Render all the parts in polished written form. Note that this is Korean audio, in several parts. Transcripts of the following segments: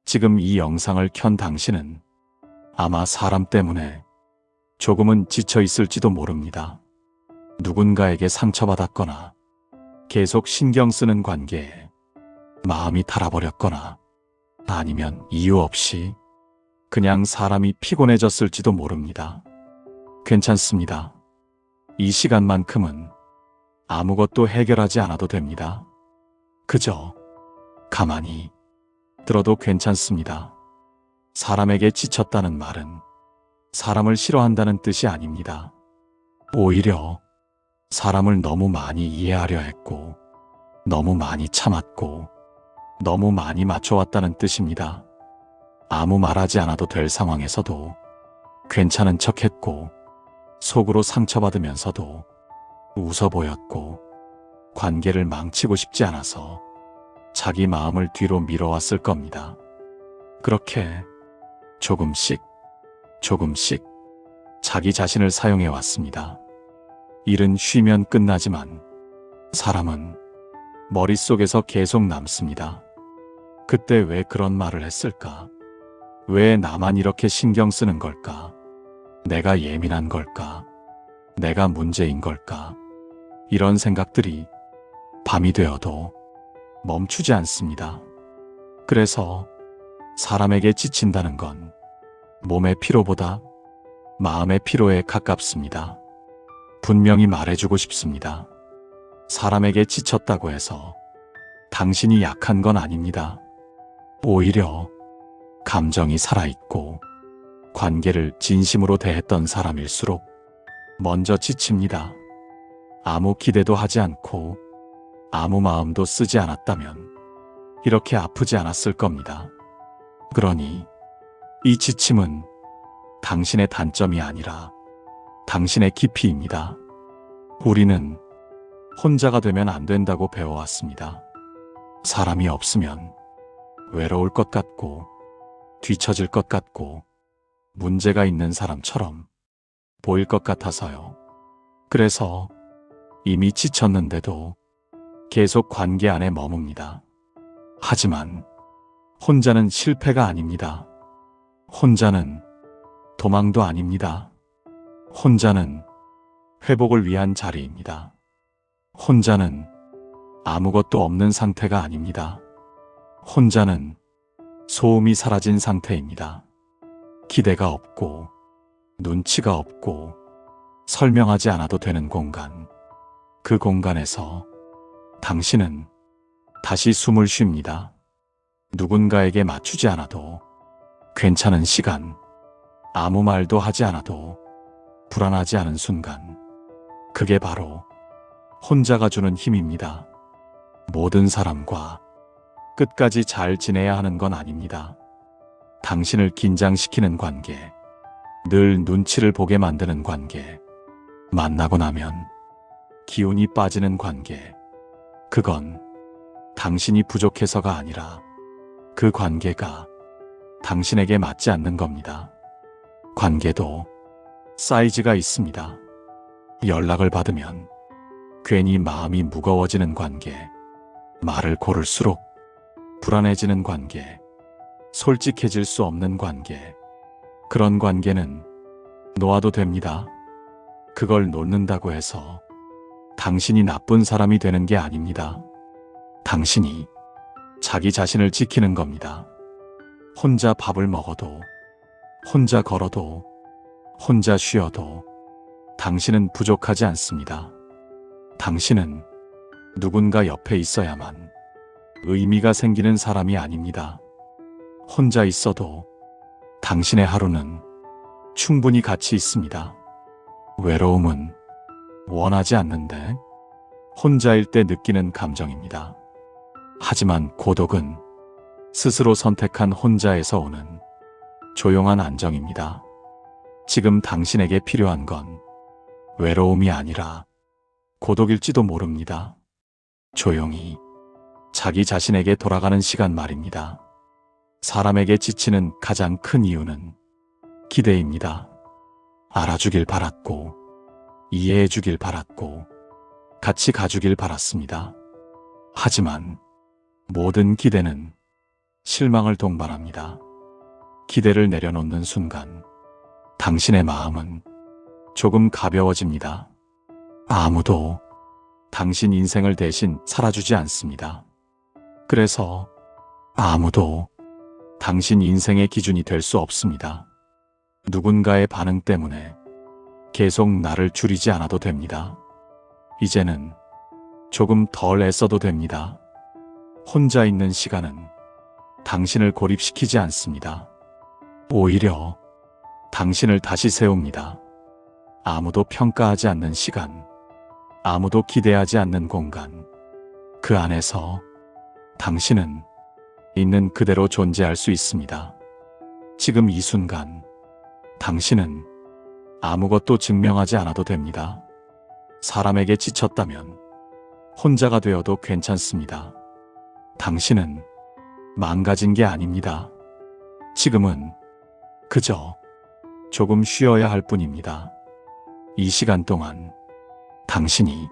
지금 이 영상을 켠 당신은 아마 사람 때문에 조금은 지쳐 있을지도 모릅니다. 누군가에게 상처받았거나 계속 신경 쓰는 관계에 마음이 달아버렸거나 아니면 이유 없이 그냥 사람이 피곤해졌을지도 모릅니다. 괜찮습니다. 이 시간만큼은 아무것도 해결하지 않아도 됩니다. 그저 가만히 들어도 괜찮습니다. 사람에게 지쳤다는 말은 사람을 싫어한다는 뜻이 아닙니다. 오히려 사람을 너무 많이 이해하려 했고, 너무 많이 참았고, 너무 많이 맞춰왔다는 뜻입니다. 아무 말하지 않아도 될 상황에서도 괜찮은 척했고, 속으로 상처받으면서도 웃어 보였고, 관계를 망치고 싶지 않아서 자기 마음을 뒤로 밀어왔을 겁니다. 그렇게 조금씩 자기 자신을 사용해 왔습니다. 일은 쉬면 끝나지만 사람은 머릿속에서 계속 남습니다. 그때 왜 그런 말을 했을까? 왜 나만 이렇게 신경 쓰는 걸까? 내가 예민한 걸까? 내가 문제인 걸까? 이런 생각들이 밤이 되어도 멈추지 않습니다. 그래서 사람에게 지친다는 건 몸의 피로보다 마음의 피로에 가깝습니다. 분명히 말해주고 싶습니다. 사람에게 지쳤다고 해서 당신이 약한 건 아닙니다. 오히려 감정이 살아있고 관계를 진심으로 대했던 사람일수록 먼저 지칩니다. 아무 기대도 하지 않고 아무 마음도 쓰지 않았다면 이렇게 아프지 않았을 겁니다. 그러니 이 지침은 당신의 단점이 아니라 당신의 깊이입니다. 우리는 혼자가 되면 안 된다고 배워왔습니다. 사람이 없으면 외로울 것 같고 뒤처질 것 같고 문제가 있는 사람처럼 보일 것 같아서요. 그래서 이미 지쳤는데도 계속 관계 안에 머뭅니다. 하지만 혼자는 실패가 아닙니다. 혼자는 도망도 아닙니다. 혼자는 회복을 위한 자리입니다. 혼자는 아무것도 없는 상태가 아닙니다. 혼자는 소음이 사라진 상태입니다. 기대가 없고 눈치가 없고 설명하지 않아도 되는 공간. 그 공간에서 당신은 다시 숨을 쉽니다. 누군가에게 맞추지 않아도 괜찮은 시간, 아무 말도 하지 않아도 불안하지 않은 순간, 그게 바로 혼자가 주는 힘입니다. 모든 사람과 끝까지 잘 지내야 하는 건 아닙니다. 당신을 긴장시키는 관계, 늘 눈치를 보게 만드는 관계, 만나고 나면 기운이 빠지는 관계, 그건 당신이 부족해서가 아니라 그 관계가 당신에게 맞지 않는 겁니다. 관계도 사이즈가 있습니다. 연락을 받으면 괜히 마음이 무거워지는 관계, 말을 고를수록 불안해지는 관계, 솔직해질 수 없는 관계, 그런 관계는 놓아도 됩니다. 그걸 놓는다고 해서 당신이 나쁜 사람이 되는 게 아닙니다. 당신이 자기 자신을 지키는 겁니다. 혼자 밥을 먹어도, 혼자 걸어도, 혼자 쉬어도 당신은 부족하지 않습니다. 당신은 누군가 옆에 있어야만 의미가 생기는 사람이 아닙니다. 혼자 있어도 당신의 하루는 충분히 가치 있습니다. 외로움은 원하지 않는데 혼자일 때 느끼는 감정입니다. 하지만 고독은 스스로 선택한 혼자에서 오는 조용한 안정입니다. 지금 당신에게 필요한 건 외로움이 아니라 고독일지도 모릅니다. 조용히 자기 자신에게 돌아가는 시간 말입니다. 사람에게 지치는 가장 큰 이유는 기대입니다. 알아주길 바랐고, 이해해주길 바랐고, 같이 가주길 바랐습니다. 하지만 모든 기대는 실망을 동반합니다. 기대를 내려놓는 순간 당신의 마음은 조금 가벼워집니다. 아무도 당신 인생을 대신 살아주지 않습니다. 그래서 아무도 당신 인생의 기준이 될 수 없습니다. 누군가의 반응 때문에 계속 나를 줄이지 않아도 됩니다. 이제는 조금 덜 애써도 됩니다. 혼자 있는 시간은 당신을 고립시키지 않습니다. 오히려 당신을 다시 세웁니다. 아무도 평가하지 않는 시간, 아무도 기대하지 않는 공간, 그 안에서 당신은 있는 그대로 존재할 수 있습니다. 지금 이 순간, 당신은 아무것도 증명하지 않아도 됩니다. 사람에게 지쳤다면 혼자가 되어도 괜찮습니다. 당신은 망가진 게 아닙니다. 지금은 그저 조금 쉬어야 할 뿐입니다. 이 시간 동안 당신이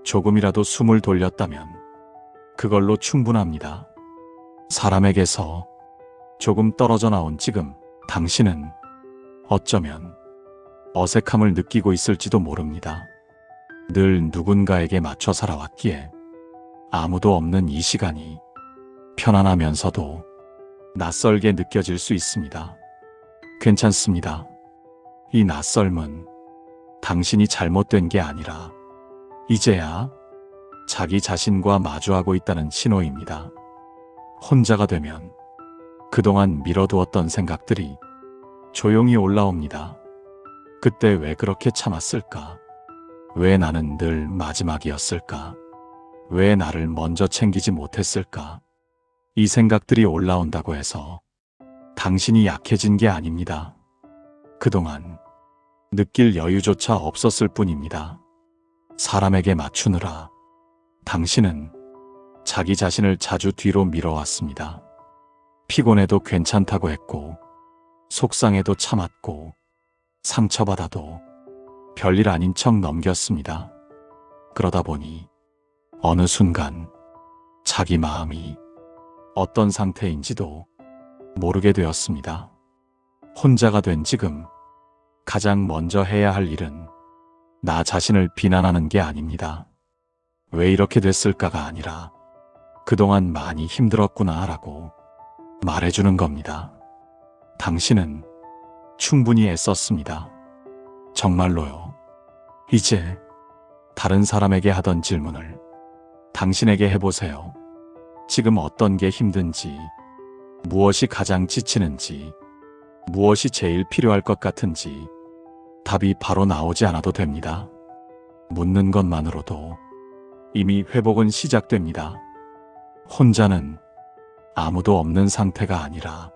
조금이라도 숨을 돌렸다면 그걸로 충분합니다. 사람에게서 조금 떨어져 나온 지금 당신은 어쩌면 어색함을 느끼고 있을지도 모릅니다. 늘 누군가에게 맞춰 살아왔기에 아무도 없는 이 시간이 편안하면서도 낯설게 느껴질 수 있습니다. 괜찮습니다. 이 낯설음은 당신이 잘못된 게 아니라 이제야 자기 자신과 마주하고 있다는 신호입니다. 혼자가 되면 그동안 미뤄두었던 생각들이 조용히 올라옵니다. 그때 왜 그렇게 참았을까? 왜 나는 늘 마지막이었을까? 왜 나를 먼저 챙기지 못했을까? 이 생각들이 올라온다고 해서 당신이 약해진 게 아닙니다. 그동안 느낄 여유조차 없었을 뿐입니다. 사람에게 맞추느라 당신은 자기 자신을 자주 뒤로 밀어왔습니다. 피곤해도 괜찮다고 했고, 속상해도 참았고, 상처받아도 별일 아닌 척 넘겼습니다. 그러다 보니 어느 순간 자기 마음이 어떤 상태인지도 모르게 되었습니다. 혼자가 된 지금 가장 먼저 해야 할 일은 나 자신을 비난하는 게 아닙니다. 왜 이렇게 됐을까가 아니라 그동안 많이 힘들었구나 라고 말해주는 겁니다. 당신은 충분히 애썼습니다. 정말로요. 이제 다른 사람에게 하던 질문을 당신에게 해보세요. 지금 어떤 게 힘든지, 무엇이 가장 지치는지, 무엇이 제일 필요할 것 같은지 답이 바로 나오지 않아도 됩니다. 묻는 것만으로도 이미 회복은 시작됩니다. 혼자는 아무도 없는 상태가 아니라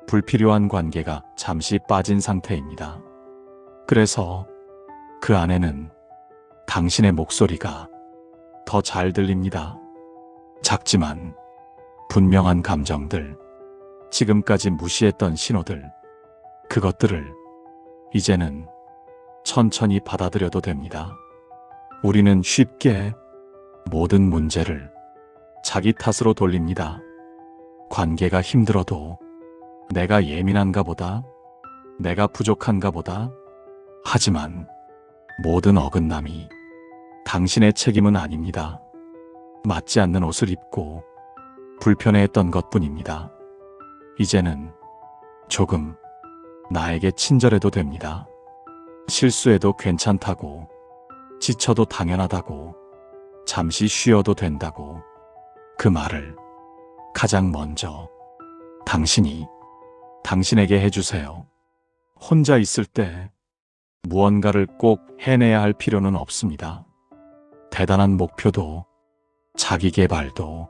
불필요한 관계가 잠시 빠진 상태입니다. 그래서 그 안에는 당신의 목소리가 더 잘 들립니다. 작지만 분명한 감정들, 지금까지 무시했던 신호들, 그것들을 이제는 천천히 받아들여도 됩니다. 우리는 쉽게 모든 문제를 자기 탓으로 돌립니다. 관계가 힘들어도 내가 예민한가 보다, 내가 부족한가 보다. 하지만 모든 어긋남이 당신의 책임은 아닙니다. 맞지 않는 옷을 입고 불편해했던 것뿐입니다. 이제는 조금 나에게 친절해도 됩니다. 실수해도 괜찮다고, 지쳐도 당연하다고, 잠시 쉬어도 된다고, 그 말을 가장 먼저 당신이 당신에게 해주세요. 혼자 있을 때 무언가를 꼭 해내야 할 필요는 없습니다. 대단한 목표도 자기 개발도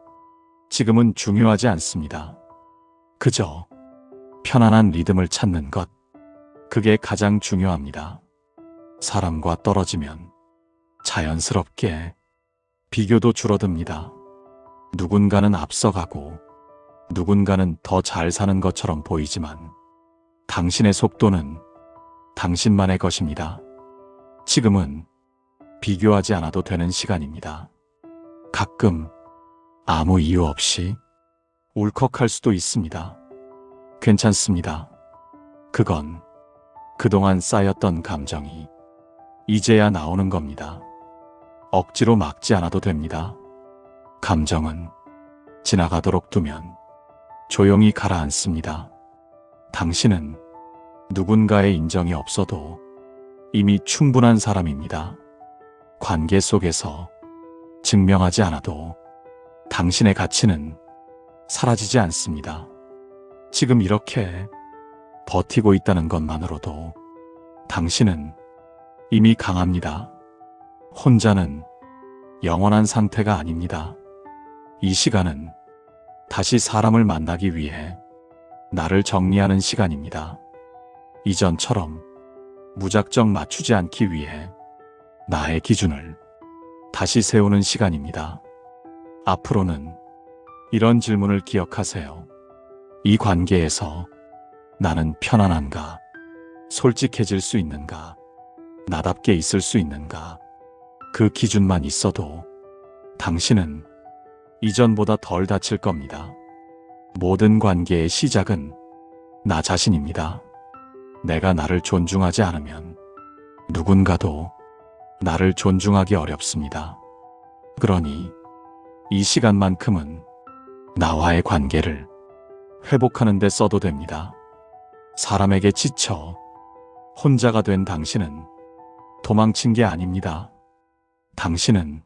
지금은 중요하지 않습니다. 그저 편안한 리듬을 찾는 것, 그게 가장 중요합니다. 사람과 떨어지면 자연스럽게 비교도 줄어듭니다. 누군가는 앞서가고 누군가는 더 잘 사는 것처럼 보이지만 당신의 속도는 당신만의 것입니다. 지금은 비교하지 않아도 되는 시간입니다. 가끔 아무 이유 없이 울컥할 수도 있습니다. 괜찮습니다. 그건 그동안 쌓였던 감정이 이제야 나오는 겁니다. 억지로 막지 않아도 됩니다. 감정은 지나가도록 두면 조용히 가라앉습니다. 당신은 누군가의 인정이 없어도 이미 충분한 사람입니다. 관계 속에서 증명하지 않아도 당신의 가치는 사라지지 않습니다. 지금 이렇게 버티고 있다는 것만으로도 당신은 이미 강합니다. 혼자는 영원한 상태가 아닙니다. 이 시간은 다시 사람을 만나기 위해 나를 정리하는 시간입니다. 이전처럼 무작정 맞추지 않기 위해 나의 기준을 다시 세우는 시간입니다. 앞으로는 이런 질문을 기억하세요. 이 관계에서 나는 편안한가? 솔직해질 수 있는가? 나답게 있을 수 있는가? 그 기준만 있어도 당신은 이전보다 덜 다칠 겁니다. 모든 관계의 시작은 나 자신입니다. 내가 나를 존중하지 않으면 누군가도 나를 존중하기 어렵습니다. 그러니 이 시간만큼은 나와의 관계를 회복하는 데 써도 됩니다. 사람에게 지쳐 혼자가 된 당신은 도망친 게 아닙니다. 당신은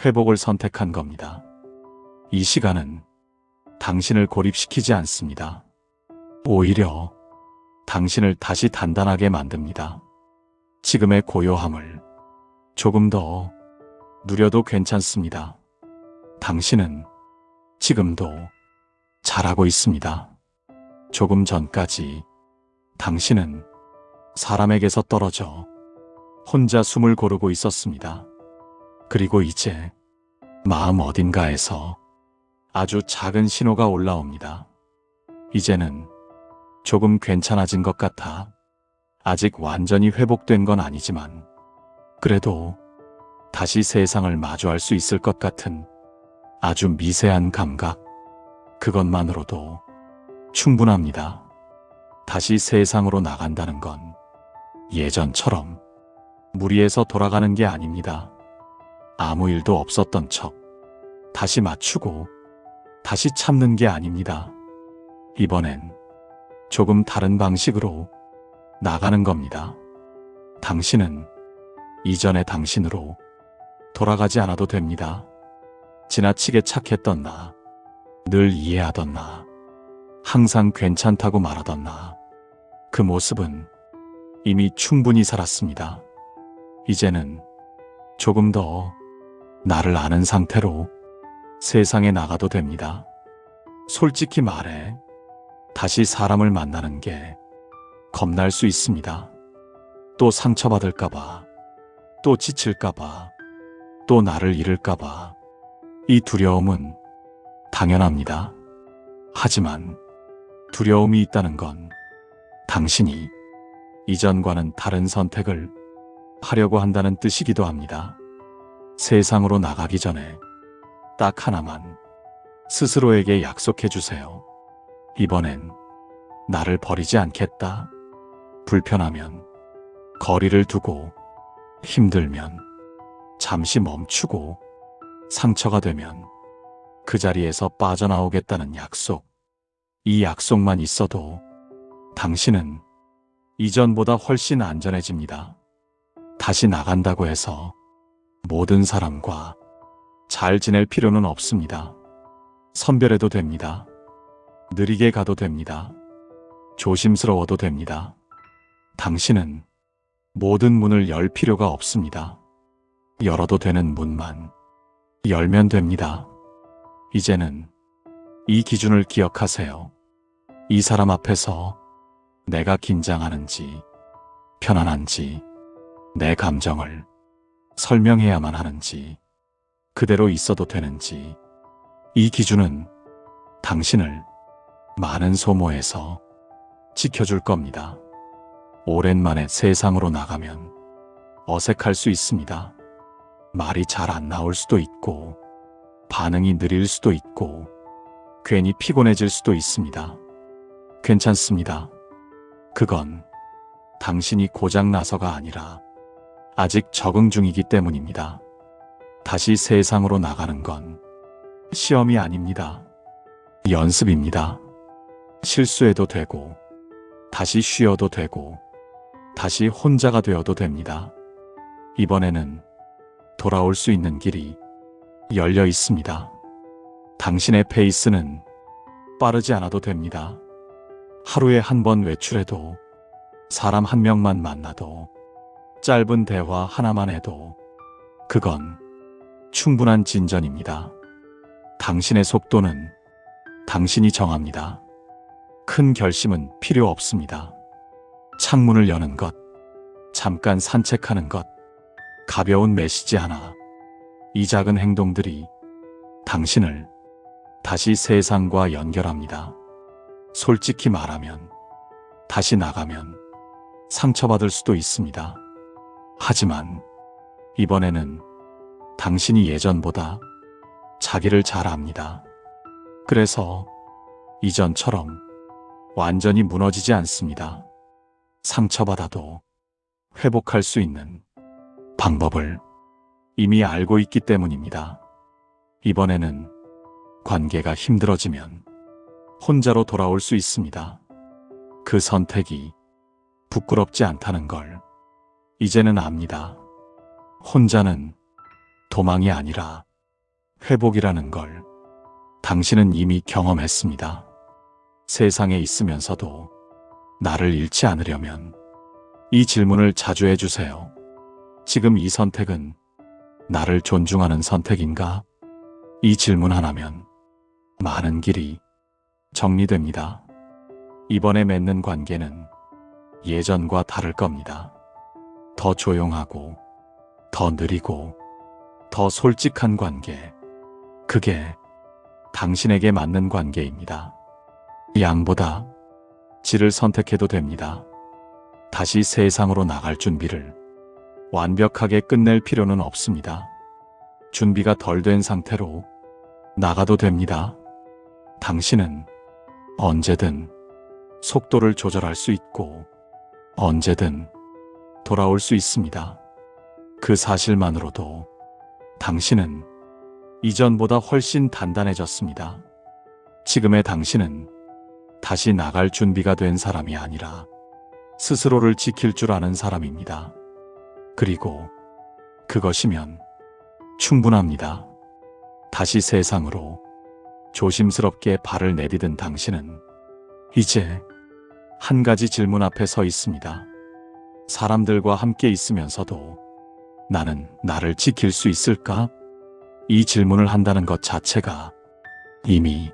회복을 선택한 겁니다. 이 시간은 당신을 고립시키지 않습니다. 오히려 당신을 다시 단단하게 만듭니다. 지금의 고요함을 조금 더 누려도 괜찮습니다. 당신은 지금도 잘하고 있습니다. 조금 전까지 당신은 사람에게서 떨어져 혼자 숨을 고르고 있었습니다. 그리고 이제 마음 어딘가에서 아주 작은 신호가 올라옵니다. 이제는 조금 괜찮아진 것 같아. 아직 완전히 회복된 건 아니지만 그래도 다시 세상을 마주할 수 있을 것 같은 아주 미세한 감각, 그것만으로도 충분합니다. 다시 세상으로 나간다는 건 예전처럼 무리해서 돌아가는 게 아닙니다. 아무 일도 없었던 척 다시 맞추고 다시 참는 게 아닙니다. 이번엔 조금 다른 방식으로 나가는 겁니다. 당신은 이전의 당신으로 돌아가지 않아도 됩니다. 지나치게 착했던 나, 늘 이해하던 나, 항상 괜찮다고 말하던 나, 그 모습은 이미 충분히 살았습니다. 이제는 조금 더 나를 아는 상태로 세상에 나가도 됩니다. 솔직히 말해, 다시 사람을 만나는 게 겁날 수 있습니다. 또 상처받을까봐, 또 지칠까봐, 또 나를 잃을까봐. 이 두려움은 당연합니다. 하지만 두려움이 있다는 건 당신이 이전과는 다른 선택을 하려고 한다는 뜻이기도 합니다. 세상으로 나가기 전에 딱 하나만 스스로에게 약속해 주세요. 이번엔 나를 버리지 않겠다. 불편하면 거리를 두고, 힘들면 잠시 멈추고, 상처가 되면 그 자리에서 빠져나오겠다는 약속. 이 약속만 있어도 당신은 이전보다 훨씬 안전해집니다. 다시 나간다고 해서 모든 사람과 잘 지낼 필요는 없습니다. 선별해도 됩니다. 느리게 가도 됩니다. 조심스러워도 됩니다. 당신은 모든 문을 열 필요가 없습니다. 열어도 되는 문만 열면 됩니다. 이제는 이 기준을 기억하세요. 이 사람 앞에서 내가 긴장하는지, 편안한지, 내 감정을 설명해야만 하는지, 그대로 있어도 되는지, 이 기준은 당신을 많은 소모에서 지켜줄 겁니다. 오랜만에 세상으로 나가면 어색할 수 있습니다. 말이 잘 안 나올 수도 있고, 반응이 느릴 수도 있고, 괜히 피곤해질 수도 있습니다. 괜찮습니다. 그건 당신이 고장나서가 아니라 아직 적응 중이기 때문입니다. 다시 세상으로 나가는 건 시험이 아닙니다. 연습입니다. 실수해도 되고, 다시 쉬어도 되고, 다시 혼자가 되어도 됩니다. 이번에는 돌아올 수 있는 길이 열려 있습니다. 당신의 페이스는 빠르지 않아도 됩니다. 하루에 한 번 외출해도, 사람 한 명만 만나도, 짧은 대화 하나만 해도 그건 충분한 진전입니다. 당신의 속도는 당신이 정합니다. 큰 결심은 필요 없습니다. 창문을 여는 것, 잠깐 산책하는 것, 가벼운 메시지 하나, 이 작은 행동들이 당신을 다시 세상과 연결합니다. 솔직히 말하면, 다시 나가면 상처받을 수도 있습니다. 하지만 이번에는 당신이 예전보다 자기를 잘 압니다. 그래서 이전처럼 완전히 무너지지 않습니다. 상처받아도 회복할 수 있는 방법을 이미 알고 있기 때문입니다. 이번에는 관계가 힘들어지면 혼자로 돌아올 수 있습니다. 그 선택이 부끄럽지 않다는 걸 이제는 압니다. 혼자는 도망이 아니라 회복이라는 걸 당신은 이미 경험했습니다. 세상에 있으면서도 나를 잃지 않으려면 이 질문을 자주 해주세요. 지금 이 선택은 나를 존중하는 선택인가? 이 질문 하나면 많은 길이 정리됩니다. 이번에 맺는 관계는 예전과 다를 겁니다. 더 조용하고, 더 느리고, 더 솔직한 관계. 그게 당신에게 맞는 관계입니다. 양보다 질을 선택해도 됩니다. 다시 세상으로 나갈 준비를 완벽하게 끝낼 필요는 없습니다. 준비가 덜 된 상태로 나가도 됩니다. 당신은 언제든 속도를 조절할 수 있고 언제든 돌아올 수 있습니다. 그 사실만으로도 당신은 이전보다 훨씬 단단해졌습니다. 지금의 당신은 다시 나갈 준비가 된 사람이 아니라 스스로를 지킬 줄 아는 사람입니다. 그리고 그것이면 충분합니다. 다시 세상으로 조심스럽게 발을 내디딘 당신은 이제 한 가지 질문 앞에 서 있습니다. 사람들과 함께 있으면서도 나는 나를 지킬 수 있을까? 이 질문을 한다는 것 자체가 이미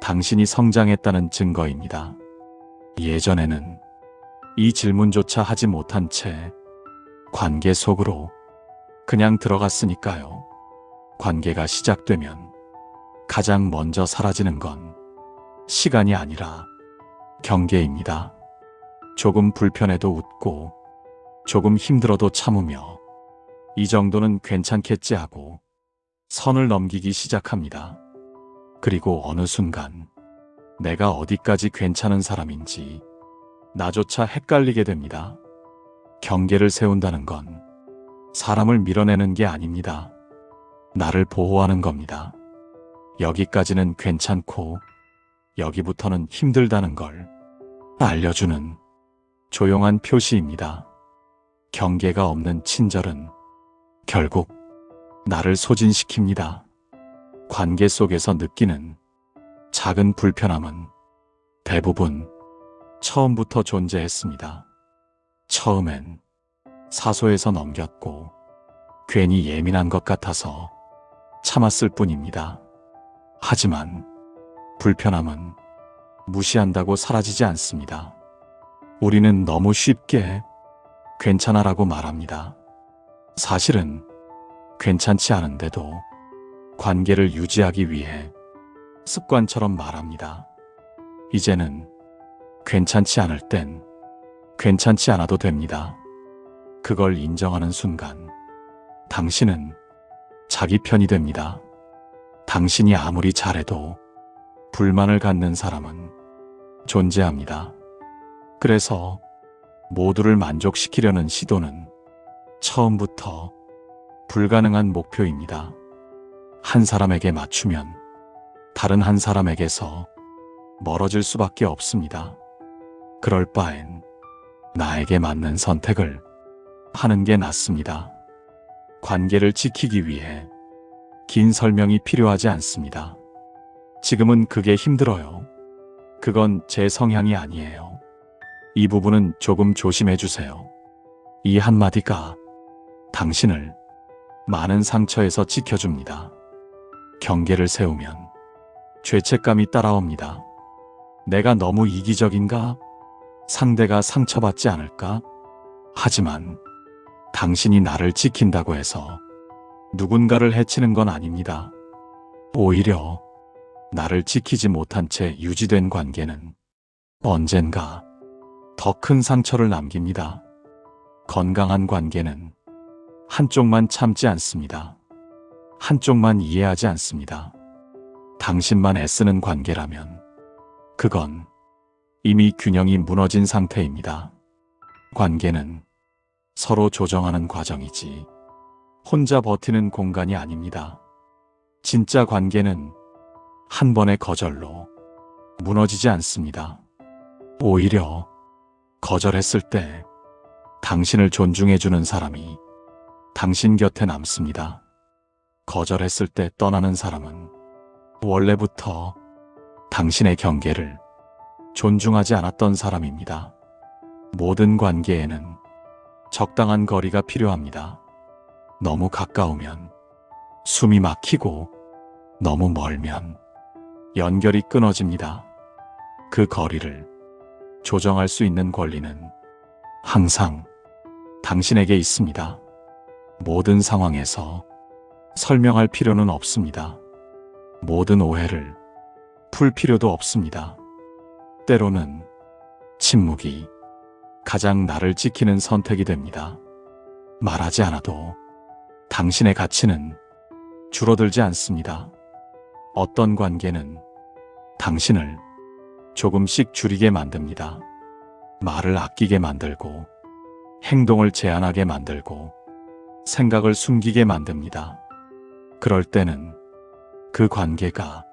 당신이 성장했다는 증거입니다. 예전에는 이 질문조차 하지 못한 채 관계 속으로 그냥 들어갔으니까요. 관계가 시작되면 가장 먼저 사라지는 건 시간이 아니라 경계입니다. 조금 불편해도 웃고, 조금 힘들어도 참으며, 이 정도는 괜찮겠지 하고 선을 넘기기 시작합니다. 그리고 어느 순간 내가 어디까지 괜찮은 사람인지 나조차 헷갈리게 됩니다. 경계를 세운다는 건 사람을 밀어내는 게 아닙니다. 나를 보호하는 겁니다. 여기까지는 괜찮고 여기부터는 힘들다는 걸 알려주는 조용한 표시입니다. 경계가 없는 친절은 결국 나를 소진시킵니다. 관계 속에서 느끼는 작은 불편함은 대부분 처음부터 존재했습니다. 처음엔 사소해서 넘겼고 괜히 예민한 것 같아서 참았을 뿐입니다. 하지만 불편함은 무시한다고 사라지지 않습니다. 우리는 너무 쉽게 괜찮아라고 말합니다. 사실은 괜찮지 않은데도 관계를 유지하기 위해 습관처럼 말합니다. 이제는 괜찮지 않을 땐 괜찮지 않아도 됩니다. 그걸 인정하는 순간 당신은 자기 편이 됩니다. 당신이 아무리 잘해도 불만을 갖는 사람은 존재합니다. 그래서 모두를 만족시키려는 시도는 처음부터 불가능한 목표입니다. 한 사람에게 맞추면 다른 한 사람에게서 멀어질 수밖에 없습니다. 그럴 바엔 나에게 맞는 선택을 하는 게 낫습니다. 관계를 지키기 위해 긴 설명이 필요하지 않습니다. 지금은 그게 힘들어요. 그건 제 성향이 아니에요. 이 부분은 조금 조심해 주세요. 이 한마디가 당신을 많은 상처에서 지켜줍니다. 경계를 세우면 죄책감이 따라옵니다. 내가 너무 이기적인가? 상대가 상처받지 않을까? 하지만 당신이 나를 지킨다고 해서 누군가를 해치는 건 아닙니다. 오히려 나를 지키지 못한 채 유지된 관계는 언젠가 더 큰 상처를 남깁니다. 건강한 관계는 한쪽만 참지 않습니다. 한쪽만 이해하지 않습니다. 당신만 애쓰는 관계라면 그건 이미 균형이 무너진 상태입니다. 관계는 서로 조정하는 과정이지 혼자 버티는 공간이 아닙니다. 진짜 관계는 한 번의 거절로 무너지지 않습니다. 오히려 거절했을 때 당신을 존중해주는 사람이 당신 곁에 남습니다. 거절했을 때 떠나는 사람은 원래부터 당신의 경계를 존중하지 않았던 사람입니다. 모든 관계에는 적당한 거리가 필요합니다. 너무 가까우면 숨이 막히고 너무 멀면 연결이 끊어집니다. 그 거리를 조정할 수 있는 권리는 항상 당신에게 있습니다. 모든 상황에서 설명할 필요는 없습니다. 모든 오해를 풀 필요도 없습니다. 때로는 침묵이 가장 나를 지키는 선택이 됩니다. 말하지 않아도 당신의 가치는 줄어들지 않습니다. 어떤 관계는 당신을 조금씩 줄이게 만듭니다. 말을 아끼게 만들고 행동을 제한하게 만들고 생각을 숨기게 만듭니다. 그럴 때는 그 관계가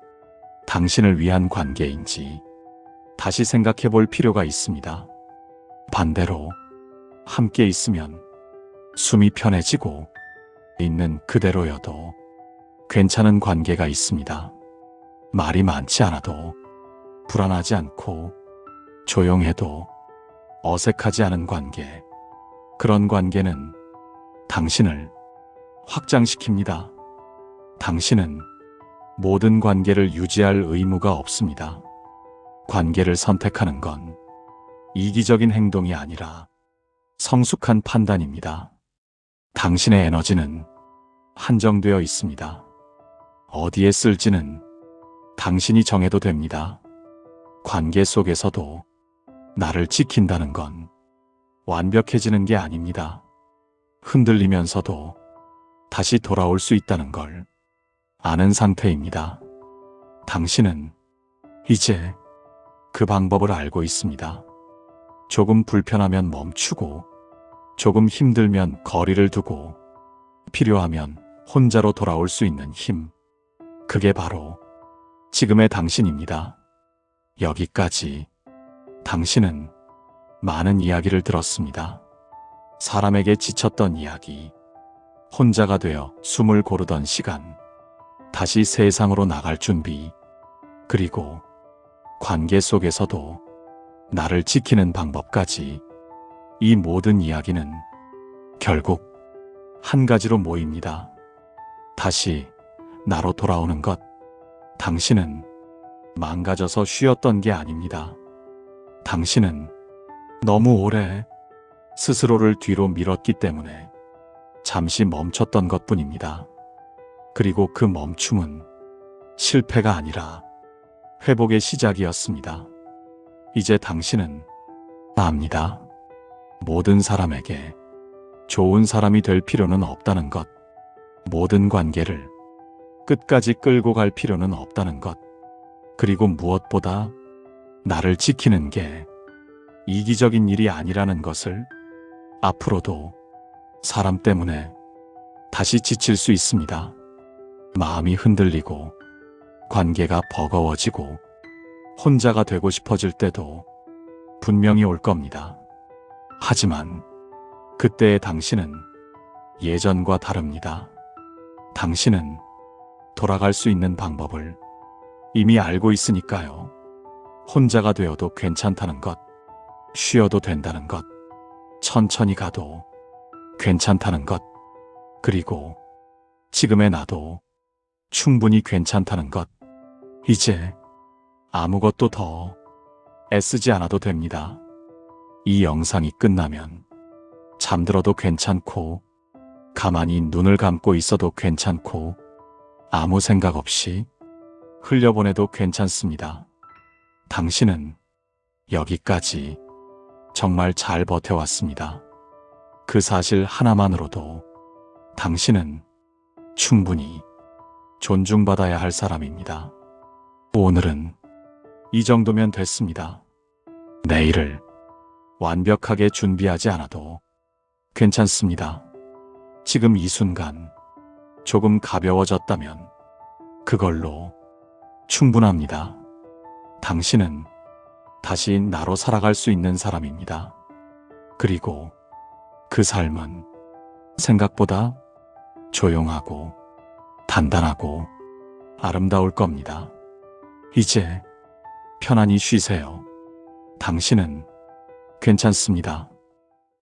당신을 위한 관계인지 다시 생각해 볼 필요가 있습니다. 반대로 함께 있으면 숨이 편해지고 있는 그대로여도 괜찮은 관계가 있습니다. 말이 많지 않아도 불안하지 않고 조용해도 어색하지 않은 관계. 그런 관계는 당신을 확장시킵니다. 당신은 모든 관계를 유지할 의무가 없습니다. 관계를 선택하는 건 이기적인 행동이 아니라 성숙한 판단입니다. 당신의 에너지는 한정되어 있습니다. 어디에 쓸지는 당신이 정해도 됩니다. 관계 속에서도 나를 지킨다는 건 완벽해지는 게 아닙니다. 흔들리면서도 다시 돌아올 수 있다는 걸 아는 상태입니다. 당신은 이제 그 방법을 알고 있습니다. 조금 불편하면 멈추고, 조금 힘들면 거리를 두고, 필요하면 혼자로 돌아올 수 있는 힘. 그게 바로 지금의 당신입니다. 여기까지 당신은 많은 이야기를 들었습니다. 사람에게 지쳤던 이야기, 혼자가 되어 숨을 고르던 시간, 다시 세상으로 나갈 준비, 그리고 관계 속에서도 나를 지키는 방법까지. 이 모든 이야기는 결국 한 가지로 모입니다. 다시 나로 돌아오는 것. 당신은 망가져서 쉬었던 게 아닙니다. 당신은 너무 오래 스스로를 뒤로 밀었기 때문에 잠시 멈췄던 것뿐입니다. 그리고 그 멈춤은 실패가 아니라 회복의 시작이었습니다. 이제 당신은 압니다. 모든 사람에게 좋은 사람이 될 필요는 없다는 것. 모든 관계를 끝까지 끌고 갈 필요는 없다는 것. 그리고 무엇보다 나를 지키는 게 이기적인 일이 아니라는 것을 앞으로도 사람 때문에 다시 지칠 수 있습니다. 마음이 흔들리고 관계가 버거워지고 혼자가 되고 싶어질 때도 분명히 올 겁니다. 하지만 그때의 당신은 예전과 다릅니다. 당신은 돌아갈 수 있는 방법을 이미 알고 있으니까요. 혼자가 되어도 괜찮다는 것, 쉬어도 된다는 것, 천천히 가도 괜찮다는 것, 그리고 지금의 나도 충분히 괜찮다는 것, 이제 아무것도 더 애쓰지 않아도 됩니다. 이 영상이 끝나면 잠들어도 괜찮고, 가만히 눈을 감고 있어도 괜찮고, 아무 생각 없이 흘려보내도 괜찮습니다. 당신은 여기까지 정말 잘 버텨왔습니다. 그 사실 하나만으로도 당신은 충분히 존중받아야 할 사람입니다. 오늘은 이 정도면 됐습니다. 내일을 완벽하게 준비하지 않아도 괜찮습니다. 지금 이 순간 조금 가벼워졌다면 그걸로 충분합니다. 당신은 다시 나로 살아갈 수 있는 사람입니다. 그리고 그 삶은 생각보다 조용하고 단단하고 아름다울 겁니다. 이제 편안히 쉬세요. 당신은 괜찮습니다.